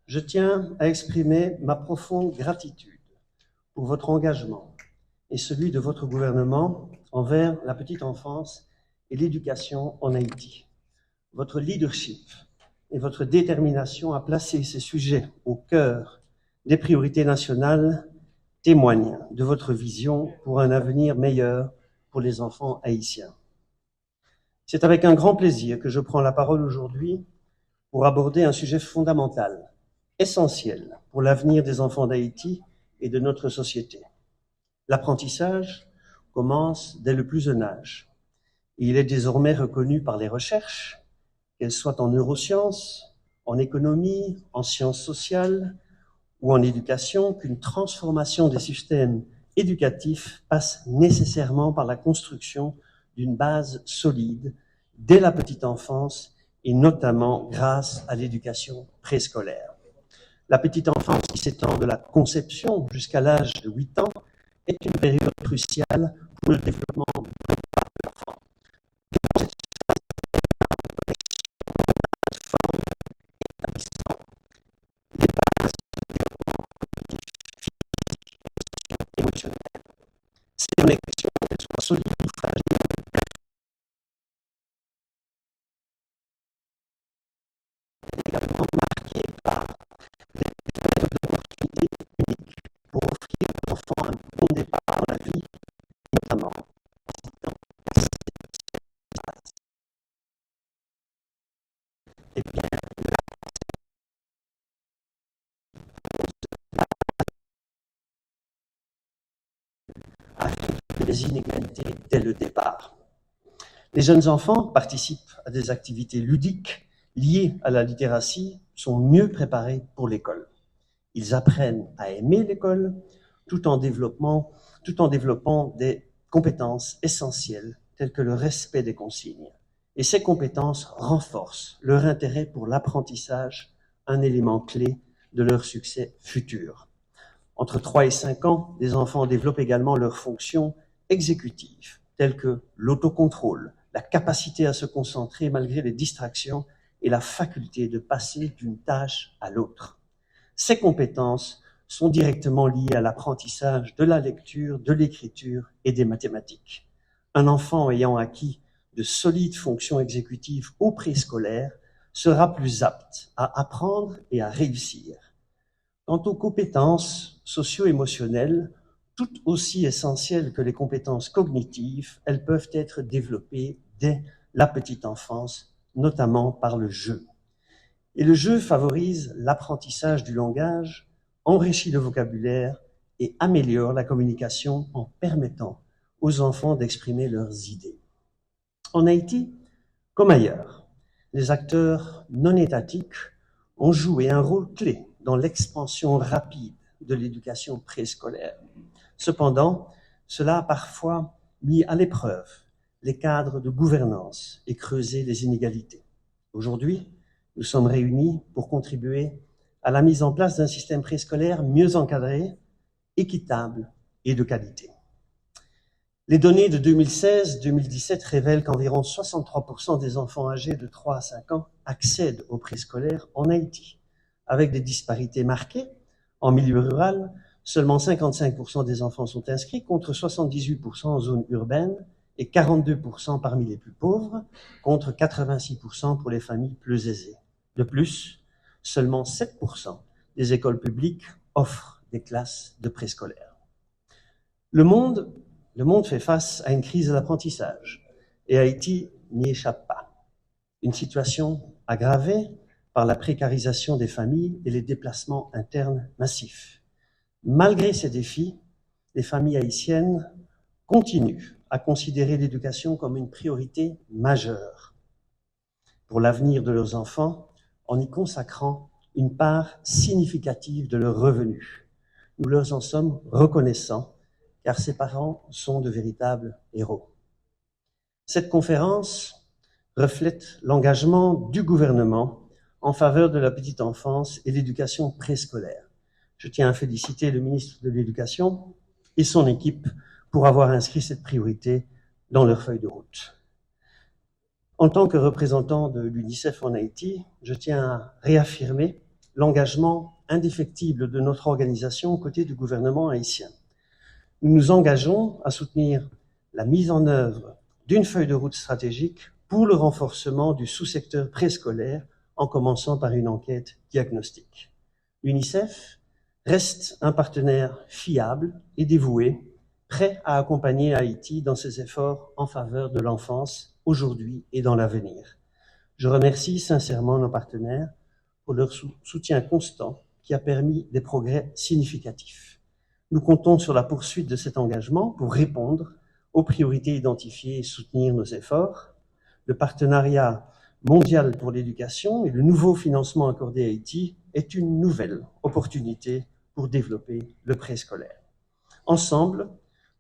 Je tiens à exprimer ma profonde gratitude pour votre engagement et celui de votre gouvernement envers la petite enfance et l'éducation en Haïti. Votre leadership et votre détermination à placer ces sujets au cœur des priorités nationales témoignent de votre vision pour un avenir meilleur pour les enfants haïtiens. C'est avec un grand plaisir que je prends la parole aujourd'hui pour aborder un sujet fondamental, essentiel pour l'avenir des enfants d'Haïti et de notre société. L'apprentissage commence dès le plus jeune âge. Il est désormais reconnu par les recherches, qu'elles soient en neurosciences, en économie, en sciences sociales ou en éducation, qu'une transformation des systèmes éducatifs passe nécessairement par la construction d'une base solide dès la petite enfance et notamment grâce à l'éducation préscolaire. La petite enfance qui s'étend de la conception jusqu'à l'âge de 8 ans est une période cruciale pour le développement de l'enfant. Cette forme établissant les bases du développement cognitif, physique et émotionnel. Ces connexions, qu'elles soient solides ou fragiles, est également marquée par des fenêtres d'opportunités uniques pour offrir aux enfants un bon départ dans la vie, notamment en citant et bien afin les inégalités dès le départ. Les jeunes enfants participent à des activités ludiques liées à la littératie, sont mieux préparés pour l'école. Ils apprennent à aimer l'école tout en développant des compétences essentielles telles que le respect des consignes. Et ces compétences renforcent leur intérêt pour l'apprentissage, un élément clé de leur succès futur. Entre 3 et 5 ans, les enfants développent également leurs fonctions exécutives, telles que l'autocontrôle, la capacité à se concentrer malgré les distractions et la faculté de passer d'une tâche à l'autre. Ces compétences sont directement liées à l'apprentissage de la lecture, de l'écriture et des mathématiques. Un enfant ayant acquis de solides fonctions exécutives au préscolaire sera plus apte à apprendre et à réussir. Quant aux compétences socio-émotionnelles, tout aussi essentielles que les compétences cognitives, elles peuvent être développées dès la petite enfance, notamment par le jeu. Et le jeu favorise l'apprentissage du langage, enrichit le vocabulaire et améliore la communication en permettant aux enfants d'exprimer leurs idées. En Haïti, comme ailleurs, les acteurs non étatiques ont joué un rôle clé dans l'expansion rapide de l'éducation préscolaire. Cependant, cela a parfois mis à l'épreuve les cadres de gouvernance et creusé les inégalités. Aujourd'hui, nous sommes réunis pour contribuer à la mise en place d'un système préscolaire mieux encadré, équitable et de qualité. Les données de 2016-2017 révèlent qu'environ 63% des enfants âgés de 3 à 5 ans accèdent au préscolaire en Haïti, avec des disparités marquées. En milieu rural, seulement 55% des enfants sont inscrits, contre 78% en zone urbaine et 42% parmi les plus pauvres, contre 86% pour les familles plus aisées. De plus, seulement 7% des écoles publiques offrent des classes de préscolaire. Le monde fait face à une crise de l'apprentissage et Haïti n'y échappe pas. Une situation aggravée par la précarisation des familles et les déplacements internes massifs. Malgré ces défis, les familles haïtiennes continuent à considérer l'éducation comme une priorité majeure pour l'avenir de leurs enfants en y consacrant une part significative de leurs revenus. Nous leur en sommes reconnaissants car ces parents sont de véritables héros. Cette conférence reflète l'engagement du gouvernement en faveur de la petite enfance et l'éducation préscolaire. Je tiens à féliciter le ministre de l'Éducation et son équipe pour avoir inscrit cette priorité dans leur feuille de route. En tant que représentant de l'UNICEF en Haïti, je tiens à réaffirmer l'engagement indéfectible de notre organisation aux côtés du gouvernement haïtien. Nous nous engageons à soutenir la mise en œuvre d'une feuille de route stratégique pour le renforcement du sous-secteur préscolaire, en commençant par une enquête diagnostique. L'UNICEF reste un partenaire fiable et dévoué, prêt à accompagner Haïti dans ses efforts en faveur de l'enfance aujourd'hui et dans l'avenir. Je remercie sincèrement nos partenaires pour leur soutien constant qui a permis des progrès significatifs. Nous comptons sur la poursuite de cet engagement pour répondre aux priorités identifiées et soutenir nos efforts. Le partenariat mondial pour l'éducation et le nouveau financement accordé à Haïti est une nouvelle opportunité pour développer le préscolaire. Ensemble,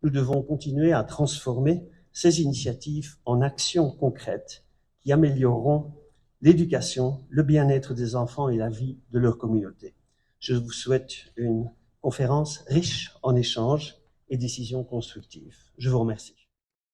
nous devons continuer à transformer ces initiatives en actions concrètes qui amélioreront l'éducation, le bien-être des enfants et la vie de leur communauté. Je vous souhaite une conférence riche en échanges et décisions constructives. Je vous remercie.